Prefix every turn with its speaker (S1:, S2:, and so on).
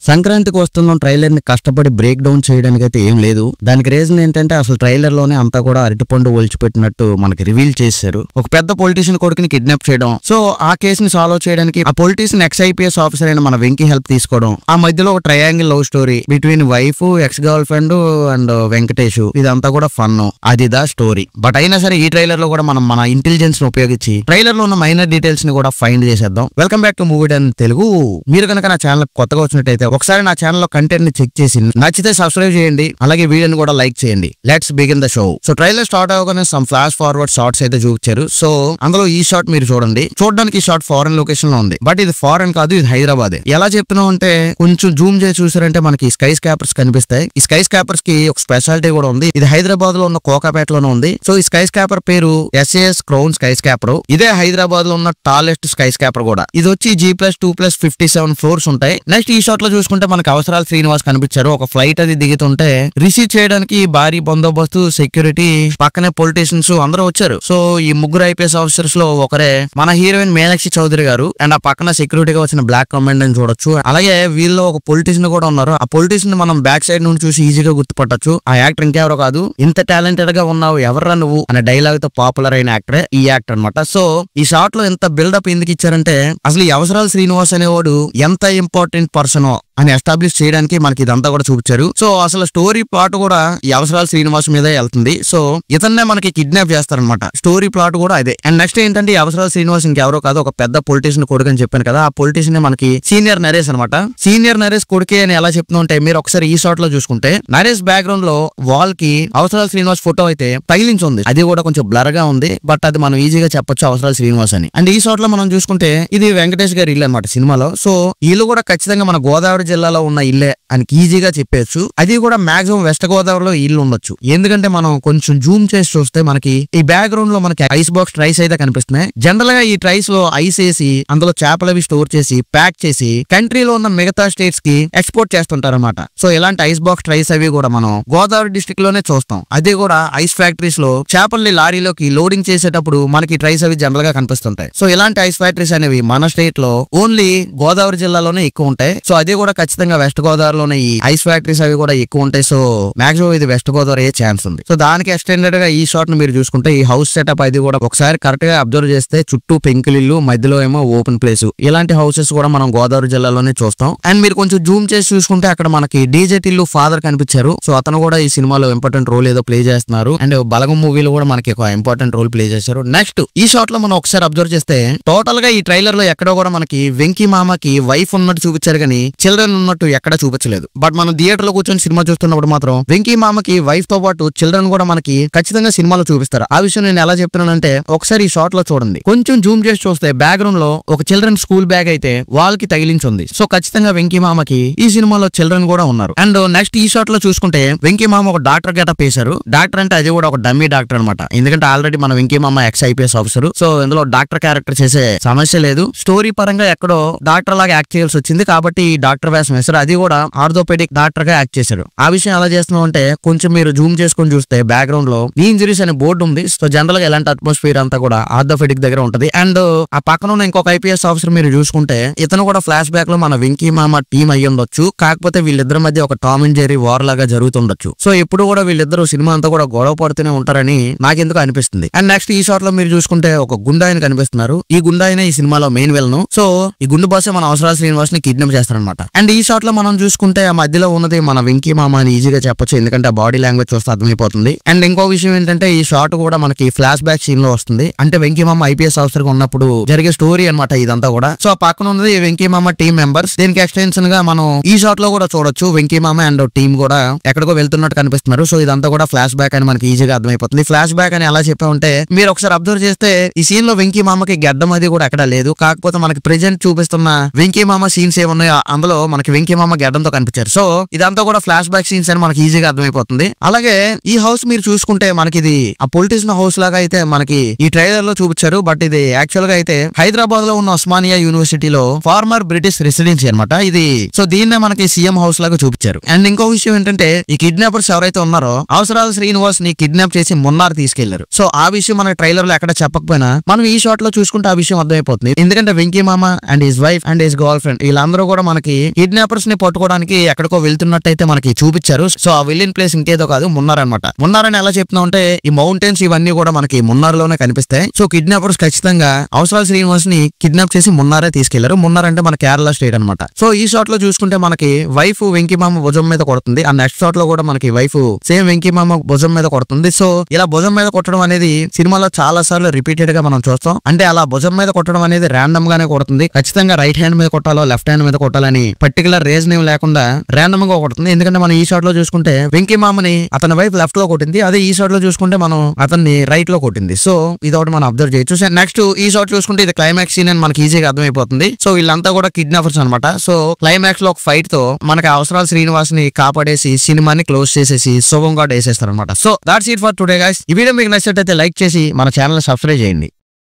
S1: సంక్రాంతికి వస్తున్న ట్రైలర్ ని కష్టపడి బ్రేక్ డౌన్ చేయడానికి అయితే ఏం లేదు. దానికి రీజన్ ఏంటంటే అసలు ట్రైలర్ లోనే అంతా కూడా అరటిపండు ఒలిచిపెట్టినట్టు మనకి రివీల్ చేశారు. ఒక పెద్ద పొలిటీషియన్ కొడుకుని కిడ్నాప్ చేయడం, సో ఆ కేసుని సాల్వ్ చేయడానికి ఆ పొలిటీషియన్ ఎక్స్ ఐపీఎస్ ఆఫీసర్ అయిన మన వెంకీ హెల్ప్ తీసుకోవడం, ఆ మధ్యలో ఒక triangle love story between wife, ex girl friend and Venkatesh, ఇదంతా కూడా ఫన్. అది దా స్టోరీ. బట్ అయినా సరే ఈ ట్రైలర్ లో కూడా మనం మన ఇంటెలిజెన్స్ ని ఉపయోగించి ట్రైలర్ లో ఉన్న మైనర్ డీటెయిల్స్ ని కూడా ఫైండ్ చేసేద్దాం. Welcome back to movie done Telugu. మీరు కనుక నా ఛానల్ కొత్తగా వచ్చినట్టయితే ఒకసారి నా ఛానల్ లో కంటెంట్ ని చెక్ చేసి నచ్చితే సబ్స్క్రైబ్ చేయండి, అలాగే వీడియోని కూడా లైక్ చేయండి. Let's begin the show. So trailer start అవగానే సమ్ ఫ్లాష్ ఫార్వర్డ్ షార్ట్స్ అయితే చూపించారు. సో అందులో ఈ షాట్ మీరు చూడండి. చూడడానికి ఈ షాట్ ఫారెన్ లొకేషన్ లో ఉంది, బట్ ఇది ఫారెన్ కాదు, ఇది హైదరాబాద్. ఎలా చెప్తున్నాం అంటే కొంచెం జూమ్ చేసి చూసారంటే మనకి స్కై స్కాపర్స్ కనిపిస్తాయి. ఈ స్కై స్కాపర్స్ కి ఒక స్పెషాలిటీ కూడా ఉంది. ఇది హైదరాబాద్ లో ఉన్న కోకాపేటలోనే ఉంది. సో ఈ స్కై స్కాపర్ పేరు SAS క్రౌన్ స్కై స్కాపర్. ఇదే హైదరాబాద్ లో ఉన్న టాలెస్ట్ స్కై స్కాపర్ కూడా. ఇది వచ్చి G+2+57 ఫ్లోర్స్ ఉంటాయి. నెక్స్ట్ ఈ షాట్ లో చూసుకుంటే మనకి అవసరాలు శ్రీనివాస్ కనిపించారు. ఒక ఫ్లైట్ అది దిగుతుంటే రిసీవ్ చేయడానికి భారీ బందోబస్తు, సెక్యూరిటీ, పక్కనే పొలిటీషియన్స్ అందరూ వచ్చారు. సో ఈ ముగ్గురు ఐపీఎస్ ఆఫీసర్స్ లో ఒకరే మన హీరోయిన్ మీనాక్షి చౌదరి గారు. అండ్ ఆ పక్కన సెక్యూరిటీగా వచ్చిన బ్లాక్ కమాండ్ అని చూడొచ్చు. అలాగే వీళ్ళు ఒక పొలిటీషియన్ కూడా ఉన్నారు. ఆ పొలిటీషియన్ మనం బ్యాక్ సైడ్ నుండి చూసి ఈజీగా గుర్తుపట్టొచ్చు. ఆ యాక్టర్ ఇంకెవరో కాదు, ఇంత టాలెంటెడ్ గా ఉన్నావు ఎవర్రా నువ్వు అనే డైలాగ్ తో పాపులర్ అయిన యాక్టరే ఈ యాక్టర్ అనమాట. సో ఈ షాట్ లో ఎంత బిల్డప్ ఎందుకు ఇచ్చారంటే అసలు ఈ అవసరాలు శ్రీనివాస్ అనేవాడు ఎంత ఇంపార్టెంట్ పర్సన్ అని ఎస్టాబ్లిష్ చేయడానికి మనకి ఇదంతా కూడా చూపించారు. సో అసలు స్టోరీ ప్లాట్ కూడా ఈ అవసరాలు శ్రీనివాస్ మీదే వెళ్తుంది. సో ఇతన్నే మనకి కిడ్నాప్ చేస్తారనమాట. స్టోరీ ప్లాట్ కూడా అదే. అండ్ నెక్స్ట్ ఏంటంటే ఈ అవసరాలు శ్రీనివాస్ ఇంకెవరో కాదు, ఒక పెద్ద పొలిటీషియన్ కొడుకు అని చెప్పాను కదా. ఆ పొలిటీషియన్ మనకి సీనియర్ నరేష్ అనమాట. సీనియర్ నరేష్ కొడుకే అని ఎలా చెప్తున్నా ఉంటే మీరు ఒకసారి ఈ షాట్ లో చూసుకుంటే నరేష్ బ్యాక్గ్రౌండ్ లో వాల్ కి అవసరాలు శ్రీనివాస్ ఫోటో అయితే తగిలించి ఉంది. అది కూడా కొంచెం బ్లర్ గా ఉంది, బట్ అది మనం ఈజీగా చెప్పొచ్చు అవసరాలు శ్రీనివాస్ అని. అండ్ ఈ షాట్ లో మనం చూసుకుంటే ఇది వెంకటేష్ గారి ఇల్లు అనమాట సినిమాలో. సో ఇల్లు కూడా ఖచ్చితంగా మన గోదావరి జిల్లాలో ఉన్న ఇల్లే అని ఈజీగా చెప్పేయచ్చు. అది కూడా మాక్సిమం వెస్ట్ గోదావరిలో ఇల్లు ఉండొచ్చు. ఎందుకంటే మనం కొంచెం జూమ్ చేసి చూస్తే మనకి ఈ బ్యాక్గ్రౌండ్ లో మనకి ఐస్ బాక్స్ ట్రైస్ అయితే కనిపిస్తున్నాయి. జనరల్ గా ఈ ట్రైస్ లో ఐస్ వేసి అందులో చేపలు అవి స్టోర్ చేసి ప్యాక్ చేసి కంట్రీలో ఉన్న మిగతా స్టేట్స్ కి ఎక్స్పోర్ట్ చేస్తుంటారు అనమాట. సో ఇలాంటి ఐస్ బాక్స్ ట్రైస్ అవి కూడా మనం గోదావరి డిస్ట్రిక్ట్ లోనే చూస్తాం. అది కూడా ఐస్ ఫ్యాక్టరీస్ లో చేపల్ని లారీలోకి లోడింగ్ చేసేటప్పుడు మనకి ట్రైస్ అవి జనరల్ గా కనిపిస్తుంటాయి. సో ఇలాంటి ఐస్ ఫ్యాక్టరీస్ అనేవి మన స్టేట్ లో ఓన్లీ గోదావరి జిల్లాలోనే ఎక్కువ ఉంటాయి. సో అది కూడా ఖచ్చితంగా వెస్ట్ గోదావరిలోనే ఈ ఐస్ ఫ్యాక్టరీస్ అవి కూడా ఎక్కువ ఉంటాయి. సో మాక్సిమం ఇది వెస్ట్ గోదావరి అయ్యే ఛాన్స్ ఉంది. సో దానికి ఎక్స్టెండెడ్ గా ఈ షాట్ ను మీరు చూసుకుంటే ఈ హౌస్ సెటప్ అది కూడా ఒకసారి కరెక్ట్ గా అబ్జర్వ్ చేస్తే చుట్టూ పెంకులిల్లు, మధ్యలో ఏమో ఓపెన్ ప్లేస్, ఇలాంటి హౌసెస్ కూడా మనం గోదావరి జిల్లాలోనే చూస్తాం. అండ్ మీరు కొంచెం జూమ్ చేసి చూసుకుంటే అక్కడ మనకి డీజే టిల్లు ఫాదర్ కనిపించారు. సో అతను కూడా ఈ సినిమాలో ఇంపార్టెంట్ రోల్ ఏదో ప్లే చేస్తున్నారు. అండ్ బలగం మూవీలో కూడా మనకి ఒక ఇంపార్టెంట్ రోల్ ప్లే చేశారు. నెక్స్ట్ ఈ షాట్ లో మనం ఒకసారి అబ్జర్వ్ చేస్తే టోటల్ గా ఈ ట్రైలర్ లో ఎక్కడో కూడా మనకి వెంకీ మామకి వైఫ్ ఉన్నట్టు చూపించారు కానీ చిల్డ్రన్ ఉన్నట్టు ఎక్కడ చూపించలేదు. బట్ మనం థియేటర్ లో కూర్చొని సినిమా చూస్తున్నప్పుడు మాత్రం వెంకీ మామకి వైఫ్ తో పాటు చిల్డ్రన్ కూడా మనకి ఖచ్చితంగా సినిమాలో చూపిస్తారు. ఆ విషయం నేను ఎలా చెప్తున్నానంటే ఒకసారి ఈ షాట్ లో చూడండి. కొంచెం జూమ్ చేసి చూస్తే బ్యాక్గ్రౌండ్ లో ఒక చిల్డ్రన్ స్కూల్ బ్యాగ్ అయితే వాల్ కి తగిలించి ఉంది. సో ఖచ్చితంగా వెంకీ మామకి ఈ సినిమాలో చిల్డ్రన్ కూడా ఉన్నారు. అండ్ నెక్స్ట్ ఈ షాట్ లో చూసుకుంటే వెంకీ మామ ఒక డాక్టర్ గెటప్ వేశారు. డాక్టర్ అంటే అది కూడా ఒక డమ్మీ డాక్టర్ అనమాట. ఎందుకంటే ఆల్రెడీ మన వెంకీ మామ ఎక్స్ ఐపీఎస్ ఆఫీసర్. సో ఇందులో డాక్టర్ క్యారెక్టర్ చేసే సమస్య లేదు. స్టోరీ పరంగా ఎక్కడో డాక్టర్ లాగా యాక్ట్ చేయాల్సి వచ్చింది కాబట్టి డాక్టర్ వేసం వేశారు. అది కూడా ఆర్థోపెడిక్ డాక్టర్ గా యాక్ట్ చేశారు. ఆ విషయం ఎలా చేస్తున్నాం అంటే కొంచెం మీరు జూమ్ చేసుకొని చూస్తే బ్యాక్గ్రౌండ్ లో నీ ఇంజరీస్ అనే బోర్డు ఉంది. సో జనరల్ గా ఎలాంటి అట్మాస్ఫియర్ అంతా కూడా ఆర్థోపెడిక్ దగ్గర ఉంటది. అండ్ ఆ పక్కన ఉన్న ఇంకొక ఐపీఎస్ ఆఫీసర్ మీరు చూసుకుంటే ఇతను కూడా ఫ్లాష్ బ్యాక్ లో మన వెంకీ మామ టీం అయ్యి ఉండొచ్చు. కాకపోతే వీళ్ళిద్దరి మధ్య ఒక టామ్ అండ్ జెర్రీ వార్ లాగా జరుగుతుండొచ్చు. సో ఎప్పుడు కూడా వీళ్ళిద్దరు సినిమా అంతా కూడా గొడవ పడుతూనే ఉంటారని నాకెందుకు అనిపిస్తుంది. అండ్ నెక్స్ట్ ఈ షాట్ లో మీరు చూసుకుంటే ఒక గుండాయన కనిపిస్తున్నారు. ఈ గుండాయన ఈ సినిమాలో మెయిన్ విలన్. సో ఈ గుండు బాసే మన అవసరాలు శ్రీనివాస్ ని కిడ్నాప్ చేస్తారనమాట. అండ్ ఈ షాట్ లో మనం చూసుకుంటే ఆ మధ్యలో ఉన్నది మన వెంకీ మామ అని ఈజీగా చెప్పొచ్చు. ఎందుకంటే ఆ బాడీ లాంగ్వేజ్ చూస్తే అర్థమైపోతుంది. అండ్ ఇంకో విషయం ఏంటంటే ఈ షాట్ కూడా మనకి ఫ్లాష్ బ్యాక్ సీన్ లో వస్తుంది. అంటే వెంకీ మామ ఐపీఎస్ ఆఫీసర్ గా ఉన్నప్పుడు జరిగే స్టోరీ అనమాట ఇదంతా కూడా. సో ఆ పక్కన ఉన్నది వెంకీ మామ టీమ్ మెంబర్స్. దీనికి ఎక్స్టెన్షన్ గా మనం ఈ షాట్ లో కూడా చూడొచ్చు వెంకీ మామ అండ్ టీమ్ కూడా ఎక్కడికో వెళ్తున్నట్టు కనిపిస్తున్నారు. సో ఇదంతా కూడా ఫ్లాష్ బ్యాక్ అని మనకి ఈజీగా అర్థమైపోతుంది. ఫ్లాష్ బ్యాక్ అని ఎలా చెప్పామంటే మీరు ఒకసారి అబ్జర్వ్ చేస్తే ఈ సీన్ లో వెంకీ మామకి గడ్డం అది కూడా ఎక్కడ లేదు. కాకపోతే మనకి ప్రెజెంట్ చూపిస్తున్న వెంకీ మామ సీన్స్ ఏమున్నాయో అందులో మనకి వెంకీ మామ గడ్డంతో కనిపించారు. సో ఇదంతా కూడా ఫ్లాష్ బ్యాక్ సీన్స్ అని మనకి ఈజీగా అర్థమైపోతుంది. అలాగే ఈ హౌస్ మీరు చూసుకుంటే మనకి ఇది ఆ పొలిటీషియన్ హౌస్ లాగా అయితే మనకి ఈ ట్రైలర్ లో చూపించారు. బట్ ఇది యాక్చువల్ గా అయితే హైదరాబాద్ లో ఉన్న ఉస్మానియా యూనివర్సిటీలో ఫార్మర్ బ్రిటిష్ రెసిడెన్సీ అనమాట ఇది. సో దీన్నే మనకి సీఎం హౌస్ లాగా చూపించారు. అండ్ ఇంకో విషయం ఏంటంటే ఈ కిడ్నాపర్స్ ఎవరైతే ఉన్నారో అవసరాల శ్రీనివాస్ ని కిడ్నాప్ చేసి మున్నార్ తీసుకెళ్లారు. సో ఆ విషయం మన ట్రైలర్ లో ఎక్కడ చెప్పకపోయినా మనం ఈ షాట్ లో చూసుకుంటే ఆ విషయం అర్థమైపోతుంది. ఎందుకంటే వెంకీ మామ and his wife and his girl friend వీళ్ళందరూ కూడా మనకి కిడ్నాపర్స్ ని పట్టుకోవడానికి ఎక్కడికో వెళ్తున్నట్టయితే మనకి చూపించారు. సో ఆ విలియన్ ప్లేస్ ఇంకేదో కాదు మున్నార్ అనమాట. మున్నార్ అని ఎలా చెప్తున్నా అంటే ఈ మౌంటైన్స్ ఇవన్నీ కూడా మనకి మున్నార్ లోనే కనిపిస్తాయి. సో కిడ్నాపర్స్ ఖచ్చితంగా అవసరాల శ్రీనివాస్ ని కిడ్నాప్ చేసి మున్నారే తీసుకెళ్లారు. మున్నార్ అంటే మన కేరళ స్టేట్ అనమాట. సో ఈ షాట్ లో చూసుకుంటే మనకి వైఫ్ వెంకీ మామ భుజం మీద కొడుతుంది. ఆ నెక్స్ట్ షాట్ లో కూడా మనకి వైఫ్ సేమ్ వెంకీ మామ భుజం మీద కొడుతుంది. సో ఇలా భుజం మీద కొట్టడం అనేది సినిమాలో చాలా సార్లు రిపీటెడ్ గా మనం చూస్తాం. అంటే అలా భుజం మీద కొట్టడం అనేది ర్యాండమ్ గానే కొడుతుంది. ఖచ్చితంగా రైట్ హ్యాండ్ మీద కొట్టాలో లెఫ్ట్ హ్యాండ్ మీద కొట్టాలని పర్టికులర్ రీజన్ ఏం లేకుండా ర్యాండమ్ గా కొడుతుంది. ఎందుకంటే మనం ఈ షాట్ లో చూసుకుంటే వెంకీ మామని అతని వైఫ్ లెఫ్ట్ లో కొట్టింది. అదే ఈ షాట్ లో చూసుకుంటే మనం అతన్ని రైట్ లో కొట్టింది. సో ఇది ఒకటి మనం అబ్జర్వ్ చేయొచ్చు. నెక్స్ట్ ఈ షాట్ చూసుకుంటే ఇది క్లైమాక్స్ సీన్ అని మనకి ఈజీగా అర్థమైపోతుంది. సో వీళ్ళంతా కూడా కిడ్నాపర్స్ అనమాట. సో క్లైమాక్స్ లో ఒక ఫైట్ తో మనకి అవసరాల శ్రీనివాస్ ని కాపాడేసి సినిమాని క్లోజ్ చేసేసి శుభంగా వేసేస్తారు అనమాట. So that's it for today guys. ఈ వీడియో మీకు నచ్చినట్లయితే లైక్ చేసి మన ఛానల్ సబ్స్క్రైబ్ చేయండి.